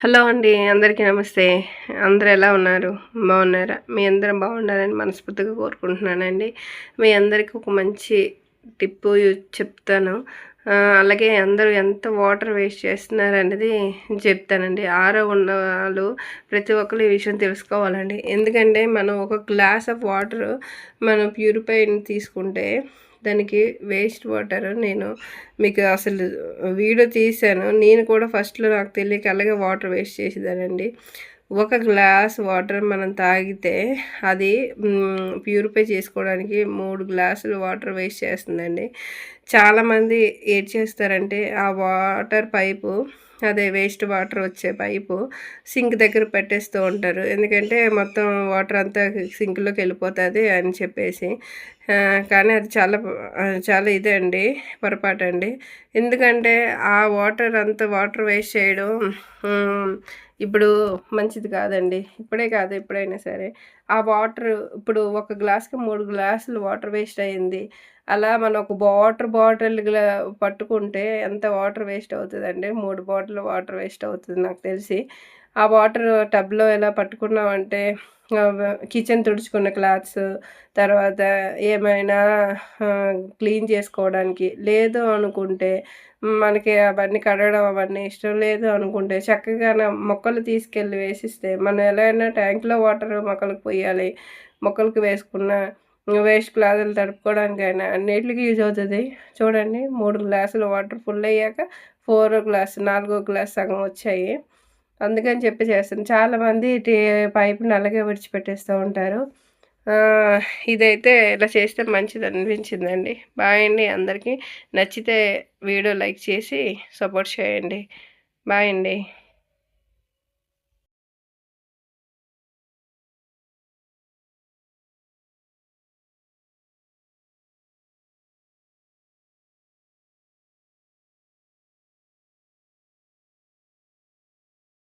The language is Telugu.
హలో అండి. అందరికీ నమస్తే. అందరూ ఎలా ఉన్నారు? బాగున్నారా? మీ అందరూ బాగుండాలని మనస్ఫూర్తిగా కోరుకుంటున్నానండి. మీ అందరికీ ఒక మంచి టిప్పు చెప్తాను. అలాగే అందరూ ఎంత వాటర్ వేస్ట్ చేస్తున్నారనేది చెప్తానండి. ఆరో ఉన్న వాళ్ళు ప్రతి ఒక్కరు ఈ విషయం తెలుసుకోవాలండి. ఎందుకంటే మనం ఒక గ్లాస్ ఆఫ్ వాటర్ మనం ప్యూరిఫైని తీసుకుంటే దానికి వేస్ట్ వాటర్ నేను మీకు అసలు వీడియో తీశాను. నేను కూడా ఫస్ట్‌లో నాకు తెలియక అలాగే వాటర్ వేస్ట్ చేసేదానండి. ఒక గ్లాస్ వాటర్ మనం తాగితే అది ప్యూరిఫై చేసుకోవడానికి 3 గ్లాసులు వాటర్ వేస్ట్ చేస్తుందండి. చాలామంది ఏం చేస్తారంటే ఆ వాటర్ పైపు అదే వేస్ట్ వాటర్ వచ్చే పైపు సింక్ దగ్గర పెట్టేస్తూ ఉంటారు. ఎందుకంటే మొత్తం వాటర్ అంతా సింక్‌లోకి వెళ్ళిపోతుంది అని చెప్పేసి. కానీ అది చాలా ఇదే అండి, పొరపాటండి. ఎందుకంటే ఆ వాటర్ వేస్ట్ చేయడం ఇప్పుడు మంచిది కాదండి. ఇప్పుడే కాదు, ఎప్పుడైనా సరే. ఆ వాటర్ ఇప్పుడు ఒక గ్లాస్‌కి 3 గ్లాసులు వాటర్ వేస్ట్ అయింది. అలా మనం ఒక వాటర్ బాటిల్ పట్టుకుంటే ఎంత వాటర్ వేస్ట్ అవుతదండి. 3 బాటిల్ వాటర్ వేస్ట్ అవుతది నాకు తెలిసి. ఆ వాటర్ టబ్‌లో ఎలా పట్టుకున్నామంటే కిచెన్ తుడుచుకున్న క్లాత్స్, తర్వాత ఏమైనా క్లీన్ చేసుకోవడానికి, లేదు అనుకుంటే మనకి అవన్నీ కడగడం అవన్నీ ఇష్టం లేదు అనుకుంటే చక్కగా మొక్కలు తీసుకెళ్ళి వేసిస్తే, మనం ఎలా అయినా ట్యాంక్‌లో వాటర్ మొక్కలకు పొయ్యాలి. మొక్కలకి వేసుకున్న వేస్ట్ క్లాతులు తడుపుకోవడానికైనా అన్నిట్లికి యూజ్ అవుతది. చూడండి 3 గ్లాసులు వాటర్ ఫుల్ అయ్యాక 4 గ్లాస్ సగం వచ్చాయి. అందుకని చెప్పి చేస్తాను. చాలామంది పైపుని అలాగే విడిచిపెట్టేస్తూ ఉంటారు. ఇదైతే ఇలా చేస్తే మంచిదనిపించిందండి. బాయ్ అండి అందరికీ. నచ్చితే వీడియో లైక్ చేసి సపోర్ట్ చేయండి. బాయ్ అండి.